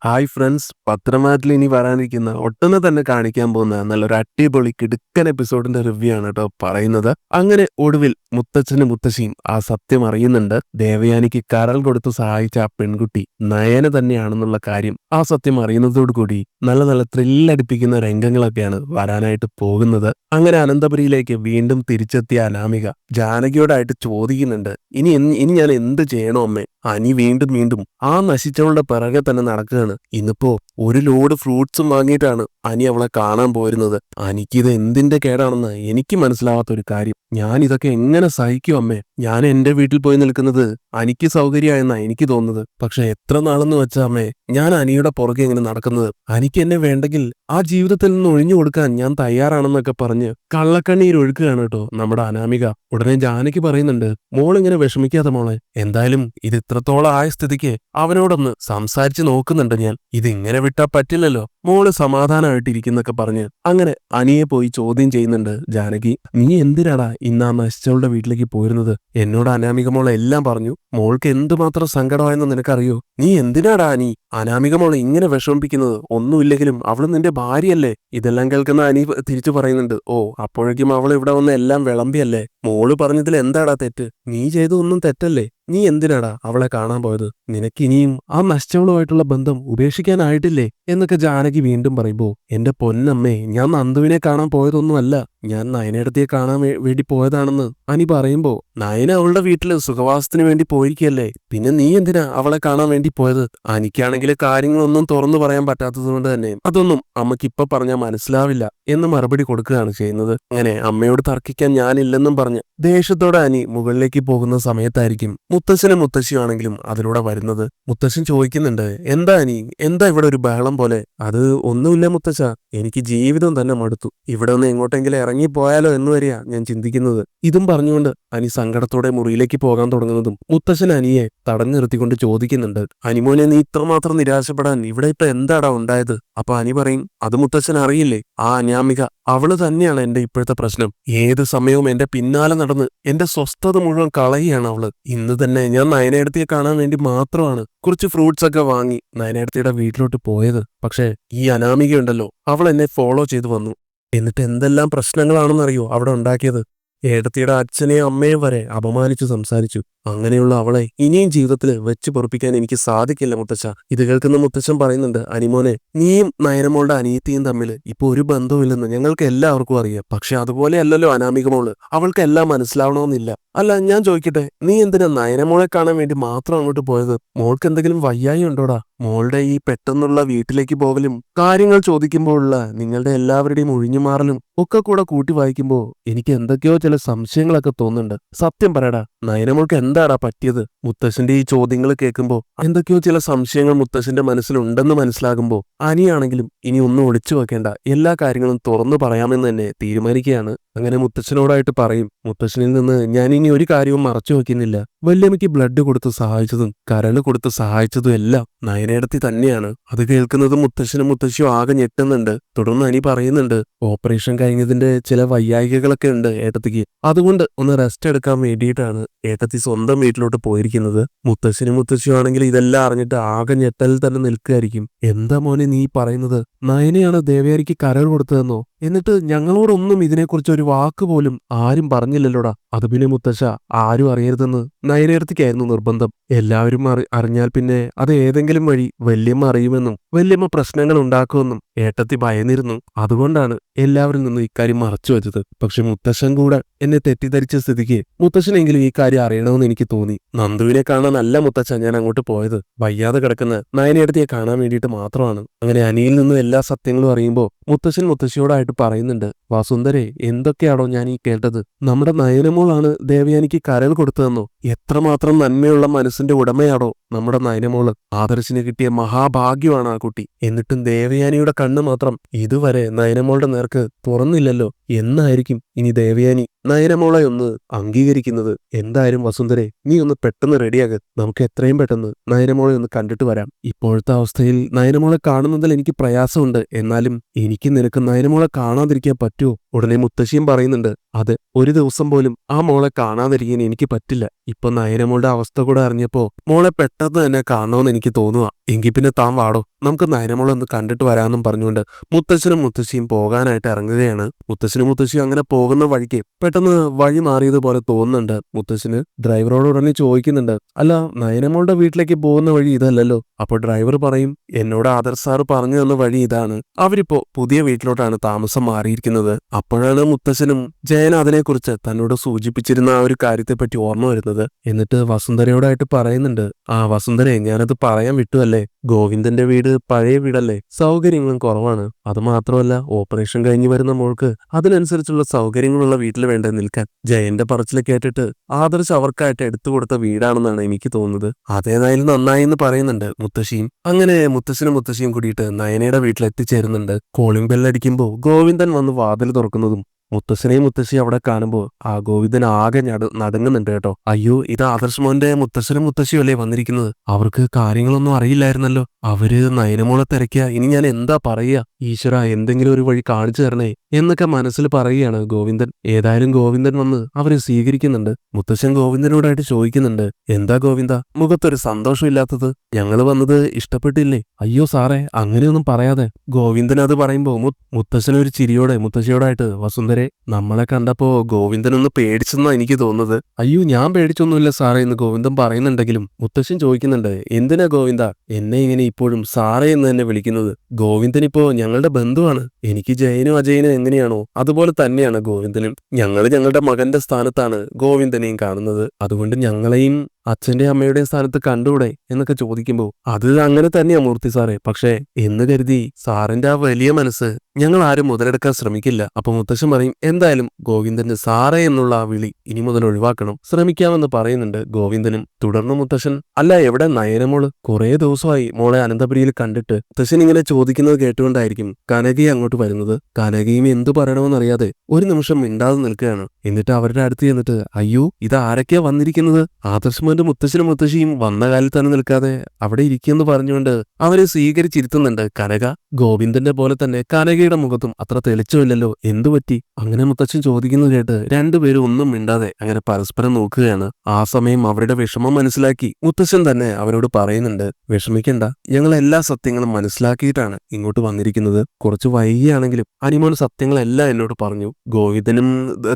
Hi friends, പത്രമാറ്റിൽ ഇനി വരാനിരിക്കുന്ന ഒട്ടനെ തന്നെ കാണിക്കാൻ പോകുന്ന നല്ലൊരു അടിപൊളി കിടുക്കൻ എപ്പിസോഡിന്റെ റിവ്യൂ ആണ് കേട്ടോ പറയുന്നത്. അങ്ങനെ ഒടുവിൽ മുത്തച്ഛനും മുത്തശ്ശിയും ആ സത്യം അറിയുന്നുണ്ട്. ദേവയാനിക്ക് കരൾ കൊടുത്ത് സഹായിച്ച ആ പെൺകുട്ടി നയന തന്നെയാണെന്നുള്ള കാര്യം ആ സത്യം അറിയുന്നതോടുകൂടി നല്ല നല്ല ത്രില്ലടിപ്പിക്കുന്ന രംഗങ്ങളൊക്കെയാണ് വരാനായിട്ട് പോകുന്നത്. അങ്ങനെ അനന്തപുരിയിലേക്ക് വീണ്ടും തിരിച്ചെത്തിയ അനാമിക ജാനകിയോടായിട്ട് ചോദിക്കുന്നുണ്ട്, ഇനി ഞാൻ എന്ത് ചെയ്യണോ അമ്മേ? അനി വീണ്ടും വീണ്ടും ആ നശിച്ചവളുടെ പിറകെ തന്നെ നടക്കുകയാണ്. ഇന്നിപ്പോ ഒരു ലോഡ് ഫ്രൂട്ട്സും വാങ്ങിയിട്ടാണ് അനി അവളെ കാണാൻ പോയിരുന്നത്. അനിക്കിത് എന്തിന്റെ കേടാണെന്ന് എനിക്ക് മനസ്സിലാവാത്ത ഒരു കാര്യം. ഞാൻ ഇതൊക്കെ എങ്ങനെ സഹിക്കും അമ്മേ? ഞാൻ എന്റെ വീട്ടിൽ പോയി നിൽക്കുന്നത് അനിക്ക് സൗകര്യമായെന്നാ എനിക്ക് തോന്നുന്നത്. പക്ഷെ എത്ര നാളെന്ന് വെച്ചാ അമ്മേ ഞാൻ അനിയുടെ പുറകെ ഇങ്ങനെ നടക്കുന്നത്? അനിക്ക് എന്നെ വേണ്ടെങ്കിൽ ആ ജീവിതത്തിൽ നിന്ന് ഒഴിഞ്ഞു കൊടുക്കാൻ ഞാൻ തയ്യാറാണെന്നൊക്കെ പറഞ്ഞ് കള്ളക്കണ്ണീരൊഴുക്കുകയാണ് കേട്ടോ നമ്മുടെ അനാമിക. ഉടനെ ജാനകി പറയുന്നുണ്ട്, മോളിങ്ങനെ വിഷമിക്കാതെ മോളെ, എന്തായാലും ഇത് ഇത്രത്തോളം ആയ സ്ഥിതിക്ക് അവനോടൊന്ന് സംസാരിച്ച് നോക്കുന്നുണ്ട് ഞാൻ. ഇതിങ്ങനെ വിട്ടാ പറ്റില്ലല്ലോ, മോള് സമാധാനമായിട്ടിരിക്കുന്നൊക്കെ പറഞ്ഞ് അങ്ങനെ അനിയെ പോയി ചോദ്യം ചെയ്യുന്നുണ്ട് ജാനകി. നീ എന്തിനാടാ ഇന്ന് ആ നശിച്ചവളുടെ വീട്ടിലേക്ക് പോയിരുന്നത്? എന്നോട് അനാമിക മോളെ എല്ലാം പറഞ്ഞു. മോൾക്ക് എന്തുമാത്രം സങ്കടമായെന്ന് നിനക്കറിയോ? നീ എന്തിനാടാ അനി അനാമിക മോളെ ഇങ്ങനെ വിഷമിപ്പിക്കുന്നത്? ഒന്നുമില്ലെങ്കിലും അവള് നിന്റെ ഭാര്യയല്ലേ? ഇതെല്ലാം കേൾക്കുന്ന അനി തിരിച്ചു പറയുന്നുണ്ട്, ഓ അപ്പോഴേക്കും അവൾ ഇവിടെ വന്ന് എല്ലാം വിളമ്പിയല്ലേ? മോള് പറഞ്ഞതിൽ എന്താടാ തെറ്റ്? നീ ചെയ്തൊന്നും തെറ്റല്ലേ? നീ എന്തിനാടാ അവളെ കാണാൻ പോയത്? നിനക്കിനിയും ആ നശിച്ചവളുമായിട്ടുള്ള ബന്ധം ഉപേക്ഷിക്കാനായിട്ടില്ലേ എന്നൊക്കെ ജാനകി വീണ്ടും പറയുമ്പോ, എന്റെ പൊന്നമ്മേ, ഞാൻ നന്ദുവിനെ കാണാൻ പോയതൊന്നുമല്ല, ഞാൻ നയനേടത്തിയെ കാണാൻ വേണ്ടി പോയതാണെന്ന് അനി പറയുമ്പോ, നയന അവളുടെ വീട്ടില് സുഖവാസത്തിന് വേണ്ടി പോയിരിക്കല്ലേ, പിന്നെ നീ എന്തിനാ അവളെ കാണാൻ വേണ്ടി പോയത്? അനിക്കാണെങ്കിൽ കാര്യങ്ങളൊന്നും തുറന്നു പറയാൻ പറ്റാത്തത് കൊണ്ട് തന്നെ അതൊന്നും അമ്മയ്ക്ക് ഇപ്പൊ പറഞ്ഞാൽ മനസ്സിലാവില്ല എന്ന് മറുപടി കൊടുക്കുകയാണ് ചെയ്യുന്നത്. അങ്ങനെ അമ്മയോട് തർക്കിക്കാൻ ഞാനില്ലെന്നും പറഞ്ഞ് ദേഷ്യത്തോടെ അനി മുകളിലേക്ക് പോകുന്ന സമയത്തായിരിക്കും മുത്തശ്ശനും മുത്തശ്ശിയാണെങ്കിലും അതിലൂടെ വരുന്നത്. മുത്തശ്ശൻ ചോദിക്കുന്നുണ്ട്, എന്താ അനി, എന്താ ഇവിടെ ഒരു ബഹളം പോലെ? അത് ഒന്നുമില്ല മുത്തശ്ശ, എനിക്ക് ജീവിതം തന്നെ മടുത്തു. ഇവിടെ ഒന്ന് എങ്ങോട്ടെങ്കിലും ഇറങ്ങിപ്പോയാലോ എന്ന് വരെയാ ഞാൻ ചിന്തിക്കുന്നത്. ഇതും പറഞ്ഞുകൊണ്ട് അനി സങ്കടത്തോടെ മുറിയിലേക്ക് പോകാൻ തുടങ്ങുന്നതും മുത്തശ്ശൻ അനിയെ തടഞ്ഞു നിർത്തിക്കൊണ്ട് ചോദിക്കുന്നുണ്ട്, അനിമോനെ, നീ ഇത്രമാത്രം നിരാശപ്പെടാൻ ഇവിടെ ഇപ്പൊ എന്താടാ ഉണ്ടായത്? അപ്പൊ അനി പറയും, അത് മുത്തശ്ശൻ അറിയില്ലേ, ആ അനാമിക അവള് തന്നെയാണ് എന്റെ ഇപ്പോഴത്തെ പ്രശ്നം. ഏത് സമയവും എന്റെ പിന്നാലെ നടന്ന് എന്റെ സ്വസ്ഥത മുഴുവൻ കളയുകയാണ് അവള്. ഇന്ന് തന്നെ ഞാൻ നയനേടത്തിയെ കാണാൻ വേണ്ടി മാത്രമാണ് കുറച്ച് ഫ്രൂട്ട്സ് ഒക്കെ വാങ്ങി നയനേടത്തിയുടെ വീട്ടിലോട്ട് പോയത്. പക്ഷേ ഈ അനാമികയുണ്ടല്ലോ, അവൾ എന്നെ ഫോളോ ചെയ്തു വന്നു. എന്നിട്ട് എന്തെല്ലാം പ്രശ്നങ്ങളാണെന്നറിയോ അവിടെ ഉണ്ടാക്കിയത്? ഏടത്തിയുടെ അച്ഛനെയും അമ്മയും വരെ അപമാനിച്ചു സംസാരിച്ചു. അങ്ങനെയുള്ള അവളെ ഇനിയും ജീവിതത്തിൽ വെച്ച് പൊറപ്പിക്കാൻ എനിക്ക് സാധിക്കില്ല മുത്തച്ഛ. ഇത് കേൾക്കുന്ന മുത്തച്ഛൻ പറയുന്നുണ്ട്, അനിമോനെ, നീയും നയനമോളുടെ അനിയത്തിയും തമ്മിൽ ഇപ്പൊ ഒരു ബന്ധവുമില്ലെന്ന് ഞങ്ങൾക്ക് എല്ലാവർക്കും അറിയാം. പക്ഷെ അതുപോലെ അല്ലല്ലോ അനാമിക മോള്, അവൾക്ക് എല്ലാം മനസ്സിലാവണമെന്നില്ല. അല്ല, ഞാൻ ചോദിക്കട്ടെ, നീ എന്തിനാ നയനമോളെ കാണാൻ വേണ്ടി മാത്രം അങ്ങോട്ട് പോയത്? മോൾക്ക് എന്തെങ്കിലും വയ്യായി ഉണ്ടോടാ? മോളുടെ ഈ പെട്ടെന്നുള്ള വീട്ടിലേക്ക് പോകലും കാര്യങ്ങൾ ചോദിക്കുമ്പോഴുള്ള നിങ്ങളുടെ എല്ലാവരുടെയും ഒഴിഞ്ഞുമാറലും ഒക്കെ കൂടെ കൂട്ടി വായിക്കുമ്പോ എനിക്ക് എന്തൊക്കെയോ ചില സംശയങ്ങളൊക്കെ തോന്നുന്നുണ്ട്. സത്യം പറയടാ, നയനമോൾക്ക് എന്താടാ പറ്റിയത്? മുത്തശ്ശന്റെ ഈ ചോദ്യങ്ങൾ കേൾക്കുമ്പോ എന്തൊക്കെയോ ചില സംശയങ്ങൾ മുത്തശ്ശന്റെ മനസ്സിലുണ്ടെന്ന് മനസ്സിലാകുമ്പോ അനിയാണെങ്കിലും ഇനി ഒന്നും ഒളിച്ചു വെക്കേണ്ട, എല്ലാ കാര്യങ്ങളും തുറന്നു പറയാമെന്ന് തന്നെ തീരുമാനിക്കുകയാണ്. അങ്ങനെ മുത്തച്ഛനോടായിട്ട് പറയും, മുത്തച്ഛനിൽ നിന്ന് ഞാൻ ഇനി ഒരു കാര്യവും മറച്ചു വെക്കുന്നില്ല. വല്യമ്മയ്ക്ക് ബ്ലഡ് കൊടുത്ത് സഹായിച്ചതും കരള് കൊടുത്ത് സഹായിച്ചതും എല്ലാം നയനേടത്തി തന്നെയാണ്. അത് കേൾക്കുന്നത് മുത്തശ്ശനും മുത്തശ്ശിയും ആകെ ഞെട്ടുന്നുണ്ട്. തുടർന്ന് അനി പറയുന്നുണ്ട്, ഓപ്പറേഷൻ കഴിഞ്ഞതിന്റെ ചില വയ്യായികകളൊക്കെ ഉണ്ട് ഏട്ടത്തിക്ക്, അതുകൊണ്ട് ഒന്ന് റെസ്റ്റ് എടുക്കാൻ വേണ്ടിയിട്ടാണ് ഏട്ടത്തി സ്വന്തം വീട്ടിലോട്ട് പോയിരിക്കുന്നത്. മുത്തശ്ശനും മുത്തശ്ശിയും ആണെങ്കിൽ ഇതെല്ലാം അറിഞ്ഞിട്ട് ആകെ ഞെട്ടലിൽ തന്നെ നിൽക്കുകയായിരിക്കും. എന്താ മോനെ നീ പറയുന്നത്? നയനയാണ് ദേവയാനിക്ക് കരൾ കൊടുത്തതെന്നോ? എന്നിട്ട് ഞങ്ങളോടൊന്നും ഇതിനെക്കുറിച്ച് ഒരു വാക്ക് പോലും ആരും പറഞ്ഞില്ലല്ലോടാ. അത് പിന്നെ മുത്തശ്ശ, ആരും അറിയരുതെന്ന് നയനേടത്തിക്കായിരുന്നു നിർബന്ധം. എല്ലാവരും അറിഞ്ഞാൽ പിന്നെ അത് ഏതെങ്കിലും വഴി വല്യമ്മ അറിയുമെന്നും വല്യമ്മ പ്രശ്നങ്ങൾ ഉണ്ടാക്കുമെന്നും ഏട്ടത്തി ഭയന്നിരുന്നു. അതുകൊണ്ടാണ് എല്ലാവരിൽ നിന്നും ഇക്കാര്യം മറച്ചു വെച്ചത്. പക്ഷെ മുത്തശ്ശൻ കൂടെ എന്നെ തെറ്റിദ്ധരിച്ച സ്ഥിതിക്ക് മുത്തശ്ശനെങ്കിലും ഈ കാര്യം അറിയണമെന്ന് എനിക്ക് തോന്നി. നന്ദുവിനെ കാണാനല്ല മുത്തശ്ശ ഞാൻ അങ്ങോട്ട് പോയത്, വയ്യാതെ കിടക്കുന്ന നയനേടത്തിയെ കാണാൻ വേണ്ടിയിട്ട് മാത്രമാണ്. അങ്ങനെ അനിയിൽ നിന്നും എല്ലാ സത്യങ്ങളും അറിയുമ്പോൾ മുത്തശ്ശൻ മുത്തശ്ശിയോടായിട്ട് പറയുന്നുണ്ട്, വാസുന്ദരെ, എന്തൊക്കെയാണോ ഞാൻ ഈ കേട്ടത്? നമ്മുടെ നയനമോളാണ് ദേവയാനിക്ക് കരൾ കൊടുത്തതെന്നോ? എത്രമാത്രം നന്മയുള്ള മനസ്സിന്റെ ഉടമയാണോ നമ്മുടെ നയനമോള്? ആദർശിന് കിട്ടിയ മഹാഭാഗ്യമാണ് ആ കുട്ടി. എന്നിട്ടും ദേവയാനിയുടെ കണ്ണ് മാത്രം ഇതുവരെ നയനമോളുടെ നേർക്ക് തുറന്നില്ലല്ലോ. എന്നായിരിക്കും ഇനി ദേവയാനി നയനമോളെ ഒന്ന് അംഗീകരിക്കുന്നത്? എന്തായാലും വസുന്ധരെ, നീ ഒന്ന് പെട്ടെന്ന് റെഡിയാക്. നമുക്ക് എത്രയും പെട്ടെന്ന് നയനമോളെ ഒന്ന് കണ്ടിട്ട് വരാം. ഇപ്പോഴത്തെ അവസ്ഥയിൽ നയനമോളെ കാണുന്നതിൽ എനിക്ക് പ്രയാസമുണ്ട്. എന്നാലും എനിക്ക് നിനക്ക് നയനമോളെ കാണാതിരിക്കാൻ പറ്റുമോ? ഉടനെ മുത്തശ്ശിയും പറയുന്നുണ്ട്, അതെ, ഒരു ദിവസം പോലും ആ മോളെ കാണാതിരിക്കാൻ എനിക്ക് പറ്റില്ല. ഇപ്പൊ നയനമോളുടെ അവസ്ഥ കൂടെ അറിഞ്ഞപ്പോ മോളെ പെട്ടെന്ന് തന്നെ കാണണമെന്ന് എനിക്ക് തോന്നുക. എങ്കിൽ പിന്നെ താൻ വാടോ, നമുക്ക് നയനമോളെ ഒന്ന് കണ്ടിട്ട് വരാമെന്നും പറഞ്ഞുകൊണ്ട് മുത്തശ്ശനും മുത്തശ്ശിയും പോകാനായിട്ട് ഇറങ്ങുകയാണ്. മുത്തശ്ശനും മുത്തശ്ശിയും അങ്ങനെ പോകുന്ന വഴിക്ക് പെട്ടെന്ന് വഴി മാറിയതുപോലെ തോന്നുന്നുണ്ട്. മുത്തശ്ശന് ഡ്രൈവറോട് ഉടനെ ചോദിക്കുന്നുണ്ട്, അല്ല, നയനമോളുടെ വീട്ടിലേക്ക് പോകുന്ന വഴി ഇതല്ലല്ലോ. അപ്പോൾ ഡ്രൈവർ പറയും, എന്നോട് ആദർശ് സാറ് പറഞ്ഞു തന്ന വഴി ഇതാണ്. അവരിപ്പോ പുതിയ വീട്ടിലോട്ടാണ് താമസം മാറിയിരിക്കുന്നത്. അപ്പോഴാണ് മുത്തശ്ശനും ജയൻ അതിനെക്കുറിച്ച് തന്നോട് സൂചിപ്പിച്ചിരുന്ന ആ ഒരു കാര്യത്തെപ്പറ്റി ഓർമ്മ വരുന്നത്. എന്നിട്ട് വസുന്ധരയോടായിട്ട് പറയുന്നുണ്ട്, ആ വസുന്ധരെ, ഞാനത് പറയാൻ വിട്ടുവല്ലേ, ഗോവിന്ദന്റെ വീട് പഴയ വീടല്ലേ, സൗകര്യങ്ങളും കുറവാണ്. അത് മാത്രമല്ല, ഓപ്പറേഷൻ കഴിഞ്ഞ് വരുന്ന മോൾക്ക് അതിനനുസരിച്ചുള്ള സൗകര്യങ്ങളുള്ള വീട്ടിൽ വേണ്ട നിൽക്കാൻ. ജയന്റെ പറച്ചിൽ കേട്ടിട്ട് ആദർശ് അവർക്കായിട്ട് എടുത്തുകൊടുത്ത വീടാണെന്നാണ് എനിക്ക് തോന്നുന്നത്. അതേതായാലും നന്നായി എന്ന് പറയുന്നുണ്ട് മുത്തശ്ശിയും. അങ്ങനെ മുത്തശ്ശനും മുത്തശ്ശിയും കൂടിയിട്ട് നയനയുടെ വീട്ടിൽ എത്തിച്ചേരുന്നുണ്ട്. കോളിംഗ് ബെല്ലടിക്കുമ്പോ ഗോവിന്ദൻ വന്ന് വാതിൽ തുറക്കുന്നതും മുത്തശ്ശനെയും മുത്തശ്ശിയും അവിടെ കാണുമ്പോൾ ആ ഗോവിന്ദൻ ആകെ നടുങ്ങുന്നുണ്ട് കേട്ടോ. അയ്യോ, ഇത് ആദർശ് മോന്റെ മുത്തശ്ശനും മുത്തശ്ശിയും അല്ലേ വന്നിരിക്കുന്നത്? അവർക്ക് കാര്യങ്ങളൊന്നും അറിയില്ലായിരുന്നല്ലോ. അവര് നയനമോളെ തിരക്കിയ ഇനി ഞാൻ എന്താ പറയുക? ഈശ്വര, എന്തെങ്കിലും ഒരു വഴി കാണിച്ചു തരണേ എന്നൊക്കെ മനസ്സിൽ പറയുകയാണ് ഗോവിന്ദൻ. ഏതായാലും ഗോവിന്ദൻ വന്ന് അവരെ സ്വീകരിക്കുന്നുണ്ട്. മുത്തശ്ശൻ ഗോവിന്ദനോടായിട്ട് ചോദിക്കുന്നുണ്ട്, എന്താ ഗോവിന്ദ മുഖത്തൊരു സന്തോഷമില്ലാത്തത്? ഞങ്ങള് വന്നത് ഇഷ്ടപ്പെട്ടില്ലേ? അയ്യോ സാറേ, അങ്ങനെയൊന്നും പറയാതെ. ഗോവിന്ദൻ അത് പറയുമ്പോ മുത്തശ്ശനൊരു ചിരിയോടെ മുത്തശ്ശിയോടായിട്ട്, വസുന്ധരെ, നമ്മളെ കണ്ടപ്പോ ഗോവിന്ദൻ ഒന്ന് പേടിച്ചെന്നാ എനിക്ക് തോന്നുന്നത്. അയ്യോ, ഞാൻ പേടിച്ചൊന്നുമില്ല സാറേ എന്ന് ഗോവിന്ദൻ പറയുന്നുണ്ടെങ്കിലും മുത്തശ്ശൻ ചോദിക്കുന്നുണ്ട്, എന്തിനാ ഗോവിന്ദ എന്നെ ഇങ്ങനെ ഇപ്പോഴും സാറേ എന്ന് തന്നെ വിളിക്കുന്നത്? ഗോവിന്ദൻ ഇപ്പോ ഞങ്ങളുടെ ബന്ധുവാണ്. എനിക്ക് ജയനും അജയനും എങ്ങനെയാണോ അതുപോലെ തന്നെയാണ് ഗോവിന്ദനും. ഞങ്ങളുടെ മകന്റെ സ്ഥാനത്താണ് ഗോവിന്ദനെയും കാണുന്നത്. അതുകൊണ്ട് ഞങ്ങളെയും അച്ഛന്റെ അമ്മയുടെയും സ്ഥാനത്ത് കണ്ടൂടെ എന്നൊക്കെ ചോദിക്കുമ്പോ, അത് അങ്ങനെ തന്നെയാ മൂർത്തി സാറേ, പക്ഷേ എന്ന് കരുതി സാറിന്റെ ആ വലിയ മനസ്സ് ഞങ്ങൾ ആരും മുതലെടുക്കാൻ ശ്രമിക്കില്ല. അപ്പൊ മുത്തശ്ശൻ പറയും, എന്തായാലും ഗോവിന്ദന് സാറേ എന്നുള്ള ആ വിളി ഇനി മുതൽ ഒഴിവാക്കണം, ശ്രമിക്കാമെന്ന് പറയുന്നുണ്ട് ഗോവിന്ദനും. തുടർന്ന് മുത്തശ്ശൻ, അല്ല, എവിടെ നയനമോള്? കുറെ ദിവസമായി മോളെ അനന്തപുരിയിൽ കണ്ടിട്ട്. മുത്തശ്ശൻ ഇങ്ങനെ ചോദിക്കുന്നത് കേട്ടുകൊണ്ടായിരിക്കും കനകയെ അങ്ങോട്ട് വരുന്നത്. കനകയും എന്തു പറയണമെന്നറിയാതെ ഒരു നിമിഷം മിണ്ടാതെ നിൽക്കുകയാണ്. എന്നിട്ട് അവരുടെ അടുത്ത് ചെന്നിട്ട്, അയ്യോ, ഇത് ആരൊക്കെയാ വന്നിരിക്കുന്നത്? ആദർശമോന്റെ മുത്തശ്ശനും മുത്തശ്ശിയും വന്ന കാലിൽ തന്നെ നിൽക്കാതെ അവിടെ ഇരിക്കുമെന്ന് പറഞ്ഞുകൊണ്ട് അവരെ സ്വീകരിച്ചിരുത്തുന്നുണ്ട് കനക. ഗോവിന്ദന്റെ പോലെ തന്നെ കനകയുടെ മുഖത്തും അത്ര തെളിച്ചമില്ലല്ലോ, എന്തുപറ്റി? അങ്ങനെ മുത്തച്ഛൻ ചോദിക്കുന്നത് കേട്ട് രണ്ടുപേരും ഒന്നും മിണ്ടാതെ അങ്ങനെ പരസ്പരം നോക്കുകയാണ്. ആ സമയം അവരുടെ വിഷമം മനസ്സിലാക്കി മുത്തച്ഛൻ തന്നെ അവരോട് പറയുന്നുണ്ട്, വിഷമിക്കണ്ട, ഞങ്ങൾ എല്ലാ സത്യങ്ങളും മനസ്സിലാക്കിയിട്ടാണ് ഇങ്ങോട്ട് വന്നിരിക്കുന്നത്. കുറച്ച് വൈകിയാണെങ്കിലും അനിമോൻ സത്യങ്ങളെല്ലാം എന്നോട് പറഞ്ഞു. ഗോവിന്ദനും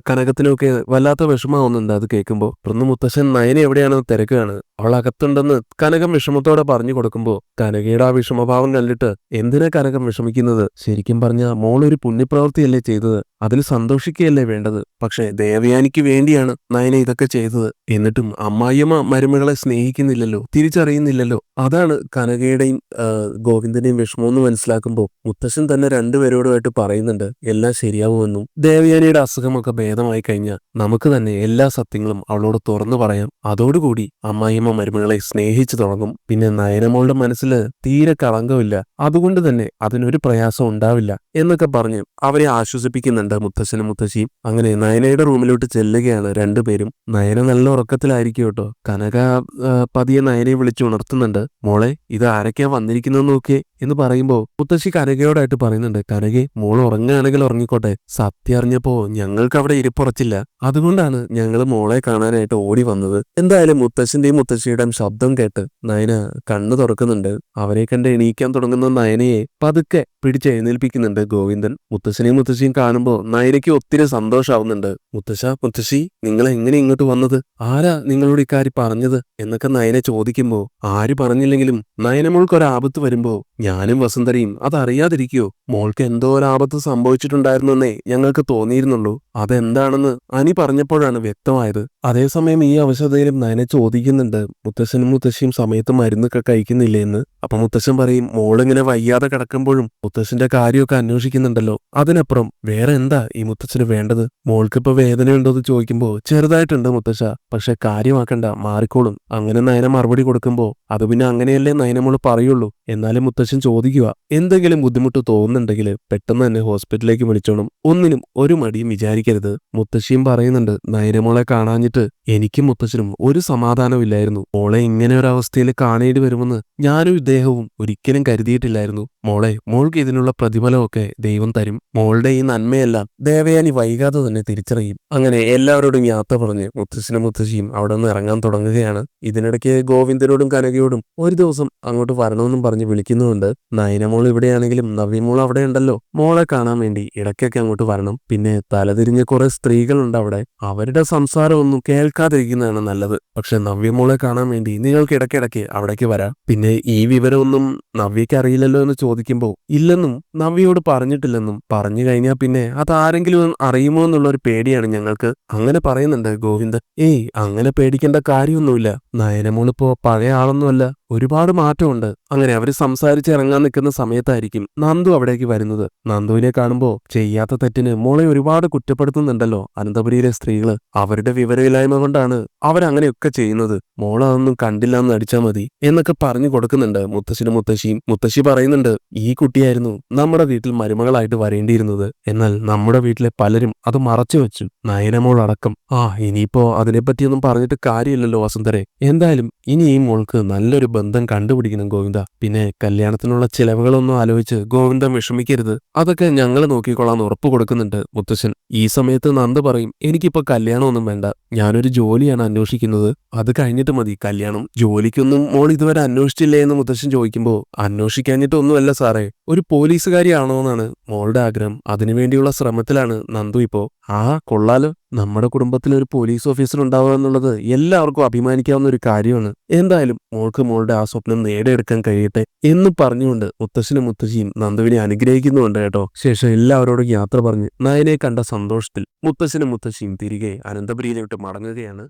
കനകത്തിനും ഒക്കെ വല്ലാത്ത വിഷമാവുന്നുണ്ട് അത് കേൾക്കുമ്പോ. തുടർന്ന് മുത്തച്ഛൻ നയന എവിടെയാണെന്ന് തിരക്കുകയാണ്. അവൾ അകത്തുണ്ടെന്ന് കനകം വിഷമത്തോടെ പറഞ്ഞു കൊടുക്കുമ്പോ കനകയുടെ ആ വിഷമഭാവം കണ്ടിട്ട്, എന്തിനാ കനകം വിഷമിക്കുന്നത്? ശരിക്കും പറഞ്ഞ മോളൊരു പുണ്യപ്രവൃത്തിയല്ലേ ചെയ്തത്, അതിൽ സന്തോഷിക്കുകയല്ലേ വേണ്ടത്. പക്ഷെ ദേവയാനിക്ക് വേണ്ടിയാണ് നയന ഇതൊക്കെ ചെയ്തത്. എന്നിട്ടും അമ്മായിയമ്മ മരുമകളെ സ്നേഹിക്കുന്നില്ലല്ലോ, തിരിച്ചറിയുന്നില്ലല്ലോ. അതാണ് കനകയുടെയും ഗോവിന്ദന്റെയും വിഷമമെന്ന് മനസ്സിലാക്കുമ്പോൾ മുത്തശ്ശൻ തന്നെ രണ്ടുപേരോടുമായിട്ട് പറയുന്നുണ്ട്, എല്ലാം ശരിയാവുമെന്നും ദേവയാനിയുടെ അസുഖമൊക്കെ ഭേദമായി കഴിഞ്ഞാൽ നമുക്ക് തന്നെ എല്ലാ സത്യങ്ങളും അവളോട് തുറന്നു പറയാം. അതോടുകൂടി അമ്മായിയമ്മ മരുമകളെ സ്നേഹിച്ചു തുടങ്ങും. പിന്നെ നയനമോളുടെ മനസ്സിൽ തീരെ കളങ്കമില്ല, അതുകൊണ്ട് തന്നെ അതിനൊരു പ്രയാസം ഉണ്ടാവില്ല എന്നൊക്കെ പറഞ്ഞ് അവരെ ആശ്വസിപ്പിക്കുന്നുണ്ട് മുത്തശ്ശനും മുത്തശ്ശിയും. അങ്ങനെ നയനയുടെ റൂമിലോട്ട് ചെല്ലുകയാണ് രണ്ടുപേരും. നയന നല്ല ഉറക്കത്തിലായിരിക്കും കേട്ടോ. കനക പതിയെ നയനയെ വിളിച്ച് ഉണർത്തുന്നുണ്ട്. മോളെ, ഇത് ആരൊക്കെയാ വന്നിരിക്കുന്നത് നോക്കിയേ എന്ന് പറയുമ്പോ മുത്തശ്ശി കനകയോടായിട്ട് പറയുന്നുണ്ട്, കനകെ, മോൾ ഉറങ്ങുകയാണെങ്കിൽ ഉറങ്ങിക്കോട്ടെ. സത്യം അറിഞ്ഞപ്പോ ഞങ്ങൾക്ക് അവിടെ ഇരിപ്പുറച്ചില്ല, അതുകൊണ്ടാണ് ഞങ്ങൾ മോളെ കാണാനായിട്ട് ഓടി വന്നത്. എന്തായാലും മുത്തശ്ശന്റെയും മുത്തശ്ശിയുടെയും ശബ്ദം കേട്ട് നയന കണ്ണു തുറക്കുന്നുണ്ട്. അവരെ കണ്ട് എണീക്കാൻ തുടങ്ങുന്ന നയനയെ പതുക്കെ പിടിച്ചെഴുന്നേൽപ്പിക്കുന്നുണ്ട് ഗോവിന്ദൻ. മുത്തശ്ശനെയും മുത്തശ്ശിയും കാണുമ്പോൾ നയനയ്ക്ക് ഒത്തിരി സന്തോഷാവുന്നുണ്ട്. മുത്തശ്ശി, നിങ്ങൾ എങ്ങനെ ഇങ്ങോട്ട് വന്നത്? ആരാ നിങ്ങളോട് ഇക്കാര്യം പറഞ്ഞത് എന്നൊക്കെ നയന ചോദിക്കുമ്പോ, ആര് പറഞ്ഞില്ലെങ്കിലും നയനമോൾക്ക് ഒരാപത്ത് വരുമ്പോ ഞാനും വസുന്ധരയും അതറിയാതിരിക്കോ? മോൾക്ക് എന്തോ ഒരാപത്ത് സംഭവിച്ചിട്ടുണ്ടായിരുന്നെന്നേ ഞങ്ങൾക്ക് തോന്നിയിരുന്നുള്ളൂ. അതെന്താണെന്ന് അനി പറഞ്ഞപ്പോഴാണ് വ്യക്തമായത്. അതേസമയം ഈ അവശതയിലും നയന ചോദിക്കുന്നുണ്ട്, മുത്തശ്ശനും മുത്തശ്ശിയും സമയത്ത് മരുന്നൊക്കെ കഴിക്കുന്നില്ലേ എന്ന്. അപ്പൊ മുത്തശ്ശൻ പറയും, മോളിങ്ങനെ വയ്യാതെ കിടക്കുമ്പോഴും മുത്തശ്ശന്റെ കാര്യമൊക്കെ അന്വേഷിക്കുന്നുണ്ടല്ലോ, അതിനപ്പുറം വേറെ എന്താ ഈ മുത്തച്ഛന് വേണ്ടത്? മോൾക്കിപ്പോ വേദനയുണ്ടോന്ന് ചോദിക്കുമ്പോ, ചെറുതായിട്ടുണ്ട് മുത്തശ്ശ, പക്ഷെ കാര്യമാക്കണ്ട, മാറിക്കോളും. അങ്ങനെ നയന മറുപടി കൊടുക്കുമ്പോ, അത് പിന്നെ അങ്ങനെയല്ലേ നയനമോള് പറയുള്ളൂ. എന്നാലും മുത്തശ്ശൻ ചോദിക്കുക, എന്തെങ്കിലും ബുദ്ധിമുട്ട് തോന്നുന്നുണ്ടെങ്കിൽ പെട്ടെന്ന് തന്നെ ഹോസ്പിറ്റലിലേക്ക് വിളിച്ചോണം, ഒന്നിനും ഒരു മടിയും വിചാരിക്കരുത്. മുത്തശ്ശിയും പറയുന്നുണ്ട്, നയനമോളെ കാണാഞ്ഞിട്ട് എനിക്കും മുത്തശ്ശനും ഒരു സമാധാനമില്ലായിരുന്നു. മോളെ ഇങ്ങനെ ഒരു അവസ്ഥയിൽ കാണേണ്ടി വരുമെന്ന് ഞാനും ഇദ്ദേഹവും ഒരിക്കലും കരുതിയിട്ടില്ലായിരുന്നു. മോൾക്ക് ഇതിനുള്ള പ്രതിഫലമൊക്കെ ദൈവം തരും. മോളുടെ ഈ നന്മയെല്ലാം ദേവയാനി വൈകാതെ തന്നെ തിരിച്ചറിയും. അങ്ങനെ എല്ലാവരോടും യാത്ര പറഞ്ഞ് മുത്തശ്ശനും മുത്തശ്ശിയും അവിടെ നിന്ന് ഇറങ്ങാൻ തുടങ്ങുകയാണ്. ഇതിനിടയ്ക്ക് ഗോവിന്ദനോടും കനകയോടും ഒരു ദിവസം അങ്ങോട്ട് വരണമെന്നും പറഞ്ഞ് വിളിക്കുന്നുണ്ട്. നയനമോൾ ഇവിടെയാണെങ്കിലും നവ്യമോൾ അവിടെ ഉണ്ടല്ലോ, മോളെ കാണാൻ വേണ്ടി ഇടയ്ക്കൊക്കെ അങ്ങോട്ട് വരണം. പിന്നെ തലതിരിഞ്ഞ കുറെ സ്ത്രീകളുണ്ട് അവിടെ, അവരുടെ സംസാരം ഒന്നും കേൾക്കാതിരിക്കുന്നതാണ് നല്ലത്. പക്ഷെ നവ്യമോളെ കാണാൻ വേണ്ടി നിങ്ങൾക്ക് ഇടയ്ക്കിടയ്ക്ക് അവിടേക്ക് വരാം. പിന്നെ ഈ വിവരമൊന്നും നവ്യയ്ക്ക് അറിയില്ലല്ലോ എന്ന് ചോദിക്കുമ്പോൾ ഇല്ലെന്നും നവ്യയോട് പറഞ്ഞിട്ടില്ലെന്നും, പറഞ്ഞു കഴിഞ്ഞാൽ പിന്നെ അതാരെങ്കിലും അറിയുമോ എന്നുള്ള ഒരു പേടിയാണ് ഞങ്ങൾക്ക്. അങ്ങനെ പറയുന്നുണ്ട് ഗോവിന്ദ്. അങ്ങനെ പേടിക്കേണ്ട കാര്യമൊന്നുമില്ല. നയനമോളിപ്പോ പഴയ ആളൊന്നുമല്ല, ഒരുപാട് മാറ്റമുണ്ട്. അങ്ങനെ അവര് സംസാരിച്ച് ഇറങ്ങാൻ നിൽക്കുന്ന സമയത്തായിരിക്കും നന്ദു അവിടേക്ക് വരുന്നത്. നന്ദുവിനെ കാണുമ്പോ ചെയ്യാത്ത തെറ്റിന് മോളെ ഒരുപാട് കുറ്റപ്പെടുത്തുന്നുണ്ടല്ലോ അനന്തപുരിയിലെ സ്ത്രീകള്. അവരുടെ വിവരമില്ലായ്മ കൊണ്ടാണ് അവരങ്ങനെയൊക്കെ ചെയ്യുന്നത്. മോൾ അതൊന്നും കണ്ടില്ല എന്ന് നടിച്ചാൽ മതി എന്നൊക്കെ പറഞ്ഞു കൊടുക്കുന്നുണ്ട് മുത്തശ്ശനും മുത്തശ്ശിയും. മുത്തശ്ശി പറയുന്നുണ്ട്, ഈ കുട്ടിയായിരുന്നു നമ്മുടെ വീട്ടിൽ മരുമകളായിട്ട് വരേണ്ടിയിരുന്നത്. എന്നാൽ നമ്മുടെ വീട്ടിലെ പലരും അത് മറച്ചു വെച്ചു, നയനമോൾ അടക്കം. ഇനിയിപ്പോ അതിനെപ്പറ്റിയൊന്നും പറഞ്ഞിട്ട് കാര്യമില്ലല്ലോ വസുന്ധരെ. എന്തായാലും ഇനി ഈ മോൾക്ക് നല്ലൊരു ബന്ധം കണ്ടുപിടിക്കണം ഗോവിന്ദ. പിന്നെ കല്യാണത്തിനുള്ള ചിലവുകളൊന്നും ആലോചിച്ച് ഗോവിന്ദൻ വിഷമിക്കരുത്, അതൊക്കെ ഞങ്ങൾ നോക്കിക്കൊള്ളാൻ ഉറപ്പ് കൊടുക്കുന്നുണ്ട് മുത്തശ്ശൻ. ഈ സമയത്ത് നന്ദ പറയും, എനിക്കിപ്പോ കല്യാണമൊന്നും വേണ്ട, ഞാനൊരു ജോലിയാണ് അന്വേഷിക്കുന്നത്, അത് കഴിഞ്ഞിട്ട് മതി കല്യാണം. ജോലിക്കൊന്നും മോൾ ഇതുവരെ അന്വേഷിച്ചില്ലേ എന്ന് മുത്തശ്ശൻ ചോദിക്കുമ്പോ, അന്വേഷിക്കാഞ്ഞിട്ടൊന്നുമല്ല സാറേ, ഒരു പോലീസുകാരിയാണോ എന്നാണ് മോളുടെ ആഗ്രഹം. അതിനുവേണ്ടിയുള്ള ശ്രമത്തിലാണ് നന്ദു ഇപ്പോ. കൊള്ളാലോ, നമ്മുടെ കുടുംബത്തിൽ ഒരു പോലീസ് ഓഫീസർ ഉണ്ടാവുക എന്നുള്ളത് എല്ലാവർക്കും അഭിമാനിക്കാവുന്ന ഒരു കാര്യമാണ്. എന്തായാലും മോൾക്ക് മോളുടെ ആ സ്വപ്നം നേടിയെടുക്കാൻ കഴിയട്ടെ എന്ന് പറഞ്ഞുകൊണ്ട് മുത്തശ്ശനും മുത്തശ്ശിയും നന്ദുവിനെ അനുഗ്രഹിക്കുന്നുണ്ട് കേട്ടോ. ശേഷം എല്ലാവരോടും യാത്ര പറഞ്ഞ് നയനെ കണ്ട സന്തോഷത്തിൽ മുത്തശ്ശനും മുത്തശ്ശിയും തിരികെ അനന്തപുരിയിലോട്ട് മടങ്ങുകയാണ്.